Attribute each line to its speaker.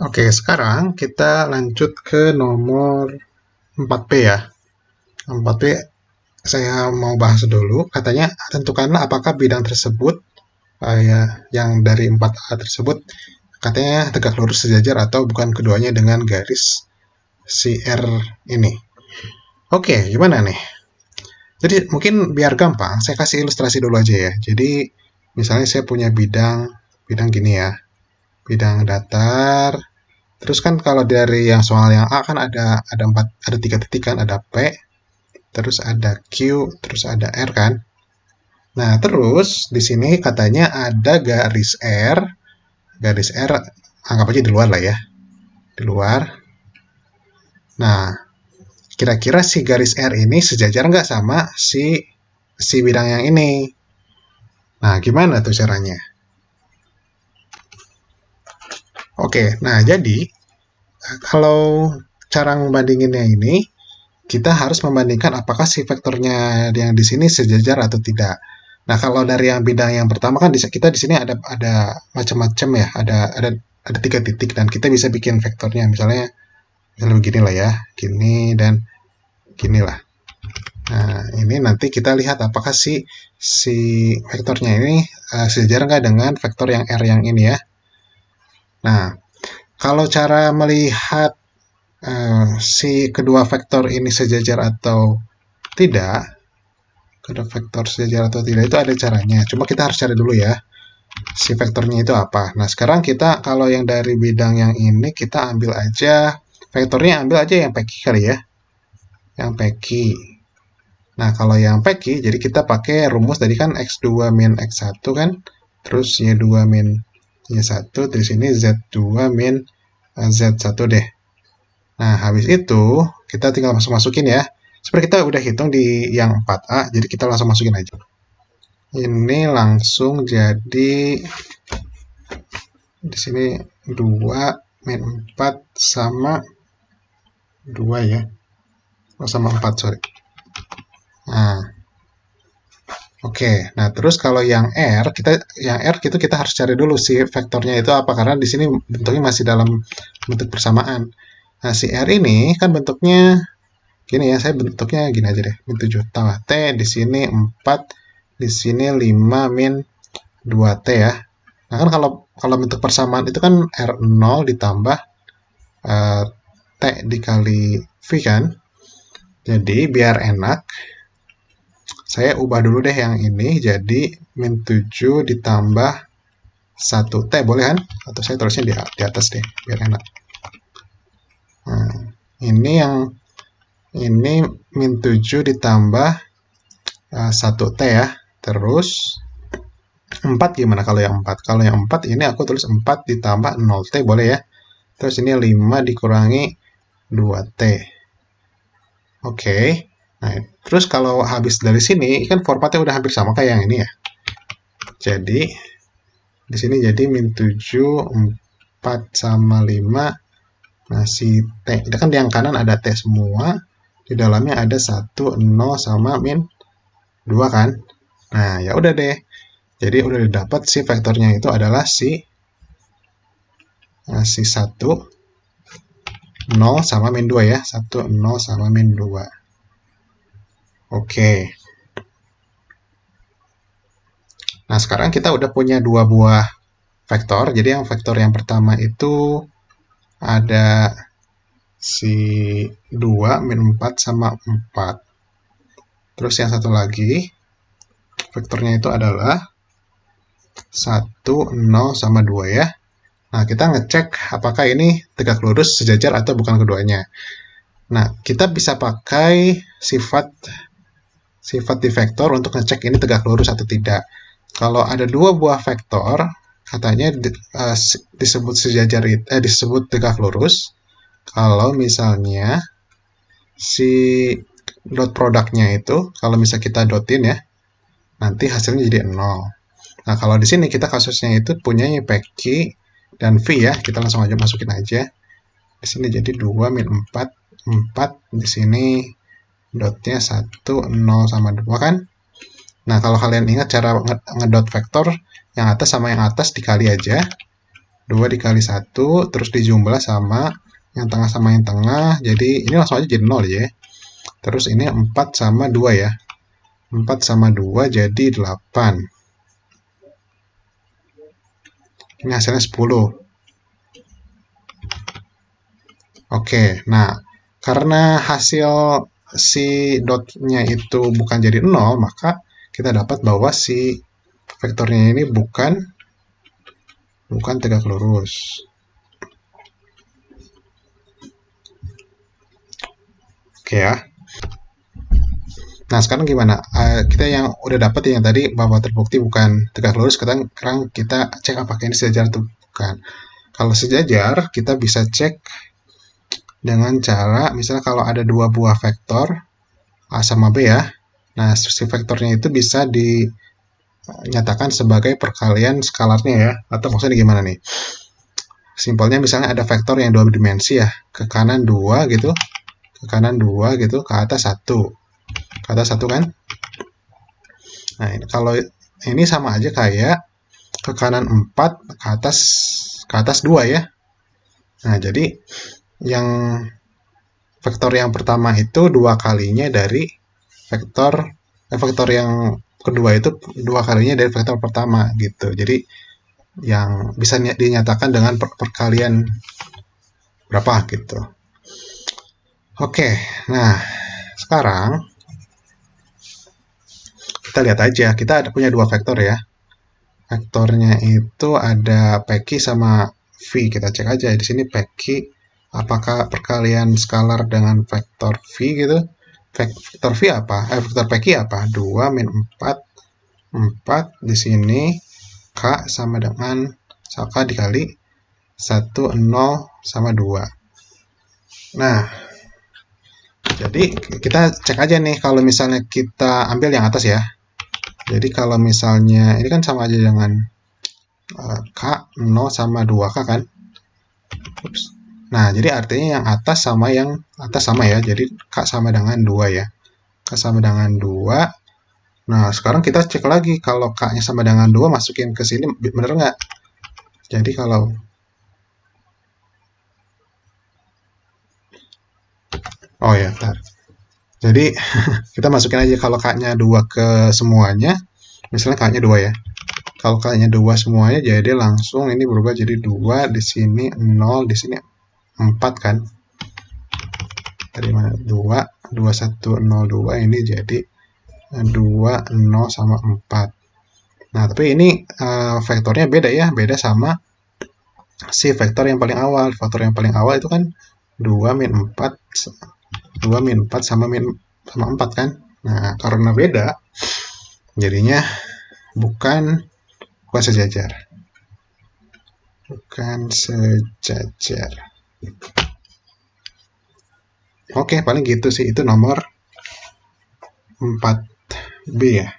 Speaker 1: Oke, sekarang kita lanjut ke nomor 4P ya. 4P saya mau bahas dulu. Katanya tentukanlah apakah bidang tersebut ya, yang dari 4A tersebut katanya tegak lurus sejajar atau bukan keduanya dengan garis CR ini. Oke, gimana nih? Jadi mungkin biar gampang, saya kasih ilustrasi dulu aja ya. Jadi misalnya saya punya bidang bidang gini ya, bidang datar. Terus kan kalau dari yang soal yang A kan ada tiga titik kan, ada P, terus ada Q, terus ada R kan. Nah, terus di sini katanya ada garis R anggap aja di luar lah ya, di luar. Nah, kira-kira si garis R ini sejajar nggak sama si bidang yang ini? Nah, gimana tuh caranya? Oke, nah jadi kalau cara membandinginnya ini, kita harus membandingkan apakah si vektornya yang di sini sejajar atau tidak. Nah, kalau dari yang bidang yang pertama kan kita di sini ada macam-macam ya, ada tiga titik dan kita bisa bikin vektornya misalnya begini lah ya, gini dan gini lah. Nah, ini nanti kita lihat apakah si vektornya ini sejajar nggak dengan vektor yang R yang ini ya. Nah, kalau cara melihat si kedua vektor ini sejajar atau tidak, kedua vektor sejajar atau tidak itu ada caranya. Cuma kita harus cari dulu ya, si vektornya itu apa. Nah, sekarang kita kalau yang dari bidang yang ini, kita ambil aja, vektornya ambil aja yang peki kali ya, yang peki. Nah, kalau yang peki, jadi kita pakai rumus tadi kan X2 min X1 kan, terus Y2 min Y1, di sini Z2 min Z1 deh. Nah, habis itu kita tinggal masukin ya. Seperti kita udah hitung di yang 4A, jadi kita langsung masukin aja. Ini langsung jadi di sini 2 min 4 sama 2 ya. Oh, sama 4, sorry. Nah, oke. Nah, terus kalau yang R kita harus cari dulu si vektornya itu apa karena di sini bentuknya masih dalam bentuk persamaan. Nah, si R ini kan bentuknya gini ya, saya bentuknya gini aja deh. Min 7 tambah T, di sini 4, di sini 5 min 2T ya. Nah, kan kalau kalau bentuk persamaan itu kan R0 ditambah eh, T dikali V kan. Jadi biar enak, saya ubah dulu deh yang ini jadi min 7 ditambah 1T boleh kan? Atau saya tulisnya di atas deh biar enak. Nah, ini yang ini min 7 ditambah 1T ya. Terus 4 gimana kalau yang 4? Kalau yang 4 ini aku tulis 4 ditambah 0T boleh ya. Terus ini 5 dikurangi 2T. Oke. Nah, terus kalau habis dari sini kan formatnya udah hampir sama kayak yang ini ya. Jadi di sini jadi min 7 4 sama 5. Nah, si T, itu kan di yang kanan ada T semua. Di dalamnya ada 1 0 sama min 2 kan. Nah, ya udah deh. Jadi udah didapat si vektornya itu adalah si 1 0 sama min 2 ya. 1 0 sama min 2. Oke. Nah, sekarang kita udah punya dua buah vektor. Jadi yang vektor yang pertama itu ada si 2 min 4 sama 4. Terus yang satu lagi vektornya itu adalah 1 0 sama 2 ya. Nah, kita ngecek apakah ini tegak lurus sejajar atau bukan keduanya. Nah, kita bisa pakai sifat sifat di vektor untuk ngecek ini tegak lurus atau tidak. Kalau ada dua buah vektor, katanya disebut disebut tegak lurus. Kalau misalnya si dot produknya itu, kalau misalnya kita dotin ya, nanti hasilnya jadi 0. Nah, kalau di sini kita kasusnya itu punya Peki dan V ya, kita langsung aja masukin aja. Di sini jadi 2 min 4, 4 di sini dotnya 1, 0 sama 2 kan. Nah, kalau kalian ingat cara ngedot vektor, yang atas sama yang atas dikali aja. 2 dikali 1, terus dijumlah sama yang tengah sama yang tengah. Jadi ini langsung aja jadi 0 ya. Terus ini 4 sama 2 ya. 4 sama 2 jadi 8. Ini hasilnya 10. Oke, nah karena hasil si dotnya itu bukan jadi 0, maka kita dapat bahwa si vektornya ini bukan tegak lurus. Oke ya. Nah, sekarang gimana? Kita yang udah dapat yang tadi bahwa terbukti bukan tegak lurus, sekarang kita cek apakah ini sejajar atau bukan. Kalau sejajar, kita bisa cek dengan cara, misalnya kalau ada dua buah vektor, A sama B ya, nah si vektornya itu bisa dinyatakan sebagai perkalian skalarnya ya, atau maksudnya gimana nih? Simpelnya misalnya ada vektor yang dua dimensi ya, ke kanan 2 gitu, ke kanan 2 gitu, ke atas 1. Ke atas 1 kan? Nah, kalau ini sama aja kayak ke kanan 4, ke atas 2 ya. Nah, jadi yang vektor yang pertama itu dua kalinya dari vektor yang kedua itu dua kalinya dari vektor pertama gitu. Jadi yang bisa dinyatakan dengan perkalian berapa gitu. Oke, nah sekarang kita lihat aja. Kita ada punya dua vektor ya. Vektornya itu ada PQ sama V. Kita cek aja di sini PQ apakah perkalian skalar dengan vektor V gitu. Vektor V apa? Vektor PQ apa? 2 min 4 di sini K sama dengan K dikali 1 0 sama 2. Nah, jadi kita cek aja nih kalau misalnya kita ambil yang atas ya. Jadi kalau misalnya ini kan sama aja dengan K 0 sama 2K kan. Ups. Nah, jadi artinya yang atas sama ya. Jadi K sama dengan 2 ya. K sama dengan 2. Nah, sekarang kita cek lagi kalau K-nya sama dengan 2 masukin ke sini bener nggak? Jadi kalau oh ya, bentar. Jadi kita masukin aja kalau K-nya 2 ke semuanya. Misalnya K-nya 2 ya. Kalau K-nya 2 semuanya jadi langsung ini berubah jadi 2, di sini 0, di sini 4 kan. Dari mana? 2, 2, 1, 0, 2 ini jadi 2, 0 sama 4. Nah, tapi ini vektornya beda ya, beda sama si vektor yang paling awal. Vektor yang paling awal itu kan 2 min 4, 2 min 4 sama 4 kan. Nah, karena beda, jadinya bukan sejajar. Bukan sejajar. Oke, paling gitu sih. Itu nomor 4B ya.